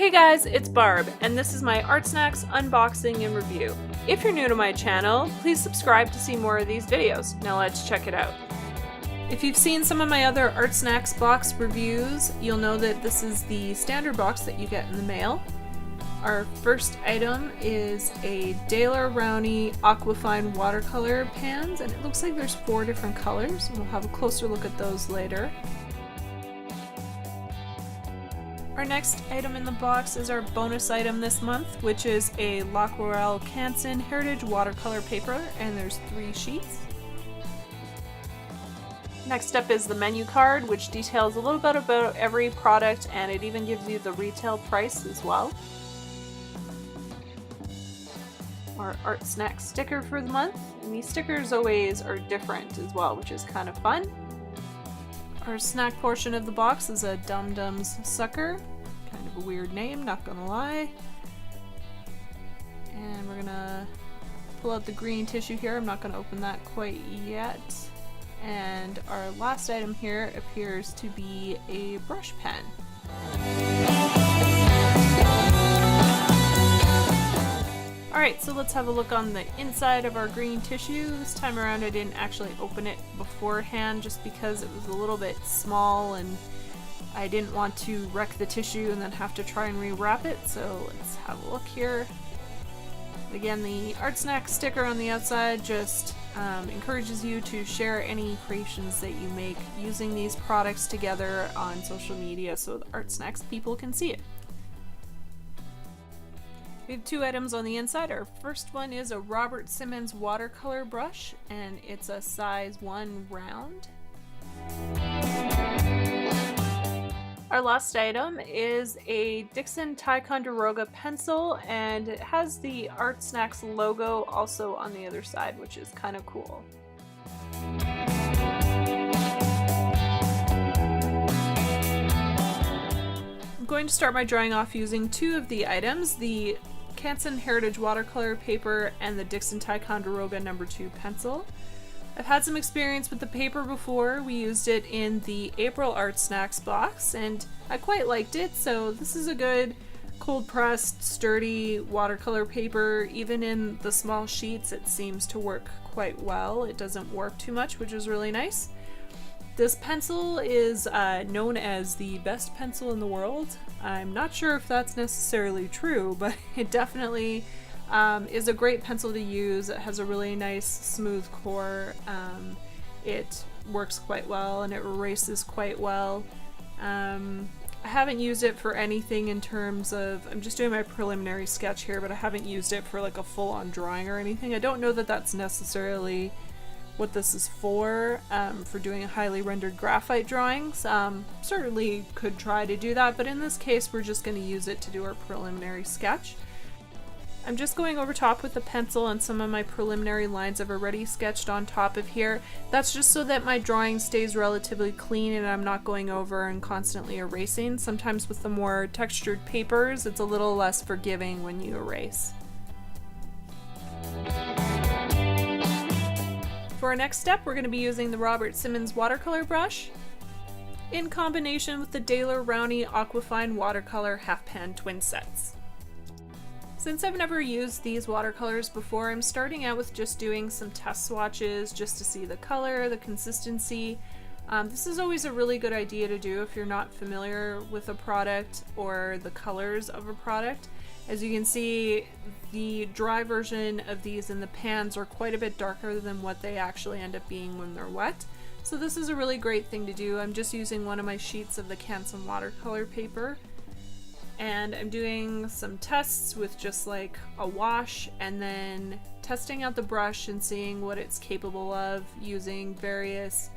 Hey guys, it's Barb, and this is my Artsnacks unboxing and review. If you're new to my channel, please subscribe to see more of these videos. Now let's check it out. If you've seen some of my other Artsnacks box reviews, you'll know that this is the standard box that you get in the mail. Our first item is a Daler-Rowney Aquafine watercolor pans, and it looks like there's 4 different colors, and we'll have a closer look at those later. Our next item in the box is our bonus item this month, which is a Aquarelle Canson Heritage watercolor paper, and there's 3 sheets. Next up is the menu card, which details a little bit about every product, and it even gives you the retail price as well. Our Artsnacks sticker for the month, and these stickers always are different as well, which is kind of fun. Our snack portion of the box is a Dum Dums Sucker. Kind of a weird name, not gonna lie. And we're gonna pull out the green tissue here. I'm not gonna open that quite yet. And our last item here appears to be a brush pen. Alright, so let's have a look on the inside of our green tissue. This time around I didn't actually open it beforehand just because it was a little bit small and I didn't want to wreck the tissue and then have to try and rewrap it, so let's have a look here. Again, the Artsnacks sticker on the outside just encourages you to share any creations that you make using these products together on social media so the Artsnacks people can see it. We have 2 items on the inside. Our first one is a Simmons watercolor brush, and it's a size 1 round. Our last item is a Dixon Ticonderoga pencil, and it has the Artsnacks logo also on the other side, which is kind of cool. I'm going to start my drawing off using 2 of the items, the Canson Heritage watercolor paper and the Dixon Ticonderoga No. 2 pencil. I've had some experience with the paper before. We used it in the April Artsnacks box and I quite liked it, so this is a good cold pressed, sturdy watercolor paper. Even in the small sheets it seems to work quite well. It doesn't warp too much, which is really nice. This pencil is known as the best pencil in the world. I'm not sure if that's necessarily true, but it definitely is a great pencil to use. It has a really nice smooth core. It works quite well and it erases quite well. I haven't used it for anything in terms of, I'm just doing my preliminary sketch here, but I haven't used it for like a full-on drawing or anything. I don't know that that's necessarily what this is for doing highly rendered graphite drawings. Certainly could try to do that, but in this case we're just going to use it to do our preliminary sketch. I'm just going over top with the pencil, and some of my preliminary lines I've already sketched on top of here. That's just so that my drawing stays relatively clean and I'm not going over and constantly erasing. Sometimes with the more textured papers it's a little less forgiving when you erase. For our next step, we're going to be using the Simmons watercolor brush in combination with the Daler-Rowney Aquafine watercolor half pan twin sets. Since I've never used these watercolors before, I'm starting out with just doing some test swatches just to see the color, the consistency. This is always a really good idea to do if you're not familiar with a product or the colors of a product. As you can see, the dry version of these in the pans are quite a bit darker than what they actually end up being when they're wet. So this is a really great thing to do. I'm just using one of my sheets of the Canson watercolor paper, and I'm doing some tests with just like a wash and then testing out the brush and seeing what it's capable of using various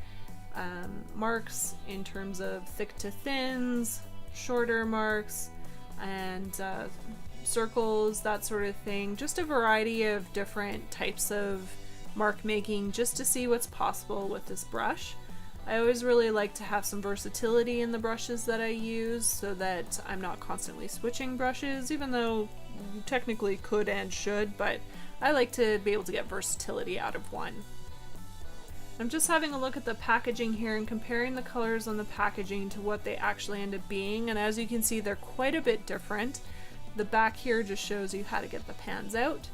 marks in terms of thick to thins, shorter marks, and circles, that sort of thing. Just a variety of different types of mark making just to see what's possible with this brush. I always really like to have some versatility in the brushes that I use so that I'm not constantly switching brushes, even though you technically could and should, but I like to be able to get versatility out of one. I'm just having a look at the packaging here and comparing the colors on the packaging to what they actually end up being, and as you can see, they're quite a bit different. The back here just shows you how to get the pans out.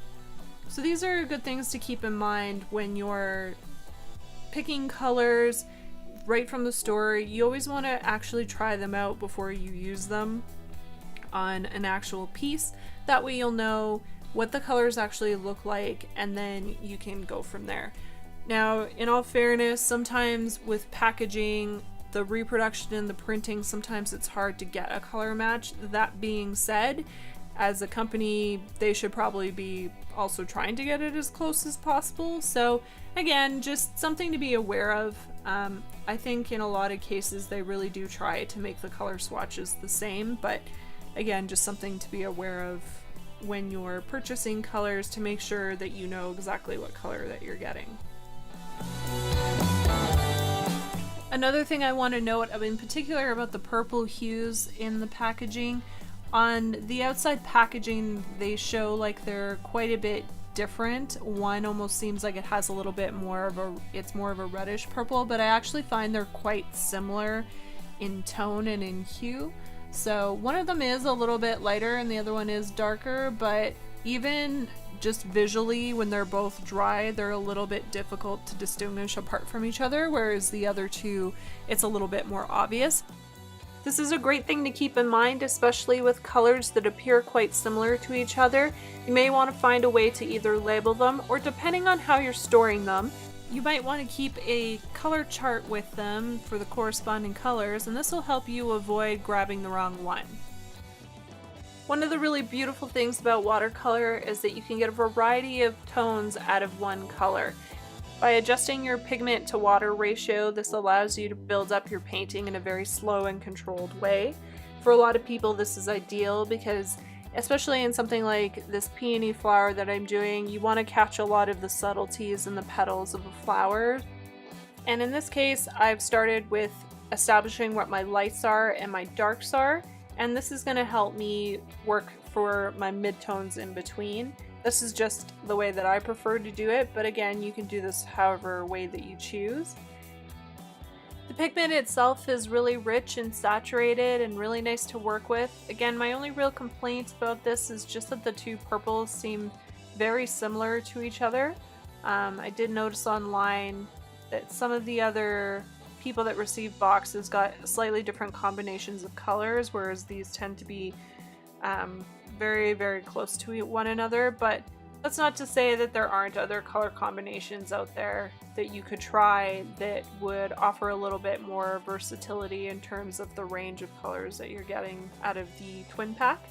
So these are good things to keep in mind when you're picking colors right from the store. You always want to actually try them out before you use them on an actual piece. That way you'll know what the colors actually look like, and then you can go from there. Now, in all fairness, sometimes with packaging, the reproduction and the printing, sometimes it's hard to get a color match. That being said, as a company, they should probably be also trying to get it as close as possible. So again, just something to be aware of. I think in a lot of cases they really do try to make the color swatches the same, but again, just something to be aware of when you're purchasing colors to make sure that you know exactly what color that you're getting. Another thing I want to note in particular about the purple hues in the packaging, on the outside packaging they show like they're quite a bit different. One almost seems like it has a little bit more of it's more of a reddish purple, but I actually find they're quite similar in tone and in hue. So one of them is a little bit lighter and the other one is darker, but even just visually when they're both dry, they're a little bit difficult to distinguish apart from each other, whereas the other two, it's a little bit more obvious. This is a great thing to keep in mind, especially with colors that appear quite similar to each other. You may want to find a way to either label them, or depending on how you're storing them, you might want to keep a color chart with them for the corresponding colors, and this will help you avoid grabbing the wrong one. One of the really beautiful things about watercolor is that you can get a variety of tones out of one color. By adjusting your pigment to water ratio, this allows you to build up your painting in a very slow and controlled way. For a lot of people, this is ideal because, especially in something like this peony flower that I'm doing, you want to catch a lot of the subtleties in the petals of a flower. And in this case, I've started with establishing what my lights are and my darks are, and this is going to help me work for my midtones in between. This is just the way that I prefer to do it, but again, you can do this however way that you choose. The pigment itself is really rich and saturated and really nice to work with. Again, my only real complaint about this is just that the two purples seem very similar to each other. I did notice online that some of the other people that receive boxes got slightly different combinations of colors, whereas these tend to be very, very close to one another. But that's not to say that there aren't other color combinations out there that you could try that would offer a little bit more versatility in terms of the range of colors that you're getting out of the twin pack.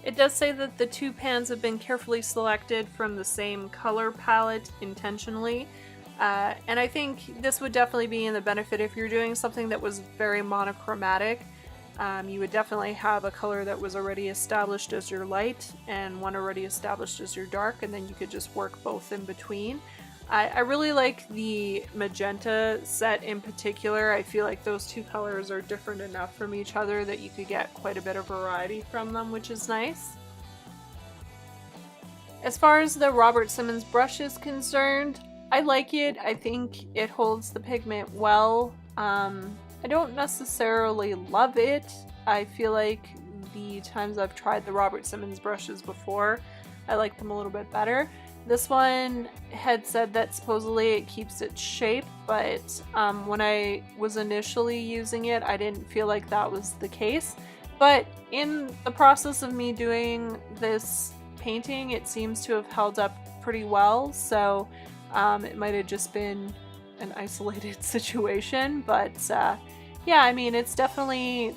It does say that the two pans have been carefully selected from the same color palette intentionally. And I think this would definitely be in the benefit if you're doing something that was very monochromatic. You would definitely have a color that was already established as your light and one already established as your dark, and then you could just work both in between. I really like the magenta set in particular. I feel like those two colors are different enough from each other that you could get quite a bit of variety from them, which is nice. As far as the Robert Simmons brush is concerned, I like it. I think it holds the pigment well. I don't necessarily love it. I feel like the times I've tried the Robert Simmons brushes before, I like them a little bit better. This one had said that supposedly it keeps its shape, but when I was initially using it, I didn't feel like that was the case. But in the process of me doing this painting, it seems to have held up pretty well, so it might have just been an isolated situation, but yeah, I mean, it's definitely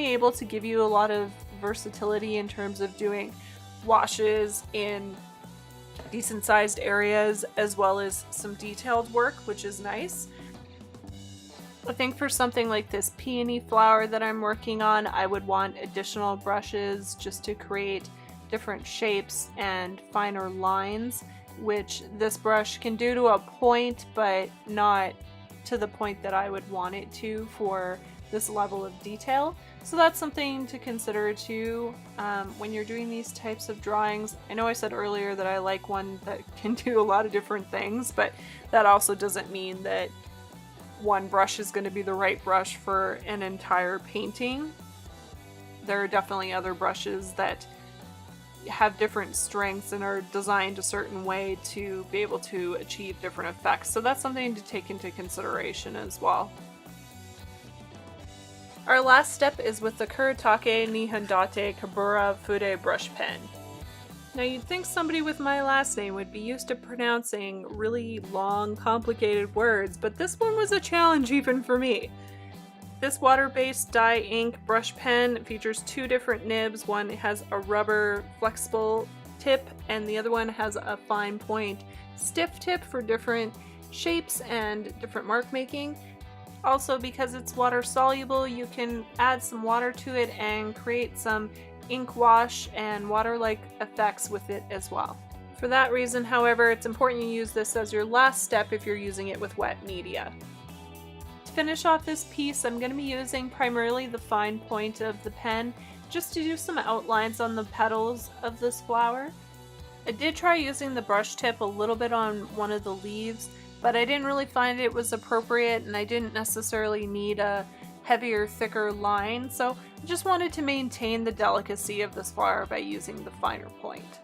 able to give you a lot of versatility in terms of doing washes in decent sized areas as well as some detailed work, which is nice. I think for something like this peony flower that I'm working on, I would want additional brushes just to create different shapes and finer lines, which this brush can do to a point, but not to the point that I would want it to for this level of detail. So that's something to consider too when you're doing these types of drawings. I know I said earlier that I like one that can do a lot of different things, but that also doesn't mean that one brush is going to be the right brush for an entire painting. There are definitely other brushes that have different strengths and are designed a certain way to be able to achieve different effects. So that's something to take into consideration as well. Our last step is with the Kuretake Nihondate Kabura Fude brush pen. Now you'd think somebody with my last name would be used to pronouncing really long, complicated words, but this one was a challenge even for me. This water-based dye ink brush pen features two different nibs. One has a rubber flexible tip and the other one has a fine point stiff tip for different shapes and different mark making. Also, because it's water soluble, you can add some water to it and create some ink wash and water-like effects with it as well. For that reason, however, it's important you use this as your last step if you're using it with wet media. To finish off this piece, I'm going to be using primarily the fine point of the pen just to do some outlines on the petals of this flower. I did try using the brush tip a little bit on one of the leaves, but I didn't really find it was appropriate and I didn't necessarily need a heavier, thicker line, so I just wanted to maintain the delicacy of this flower by using the finer point.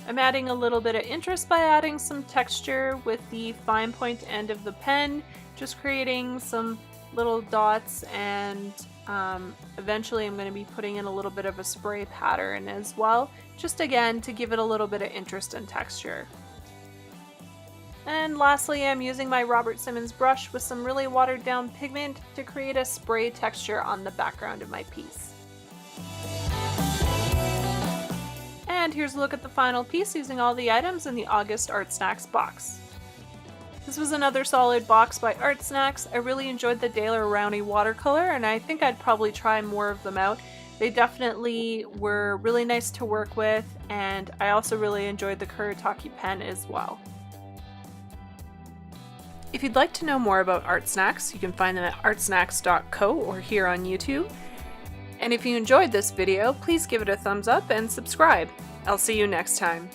I'm adding a little bit of interest by adding some texture with the fine point end of the pen, just creating some little dots, and eventually I'm going to be putting in a little bit of a spray pattern as well, just again to give it a little bit of interest and texture. And lastly, I'm using my Simmons brush with some really watered down pigment to create a spray texture on the background of my piece. And here's a look at the final piece using all the items in the August Artsnacks box. This was another solid box by Artsnacks. I really enjoyed the Daler-Rowney watercolor and I think I'd probably try more of them out. They definitely were really nice to work with, and I also really enjoyed the Kuretake pen as well. If you'd like to know more about Artsnacks, you can find them at artsnacks.co or here on YouTube. And if you enjoyed this video, please give it a thumbs up and subscribe. I'll see you next time.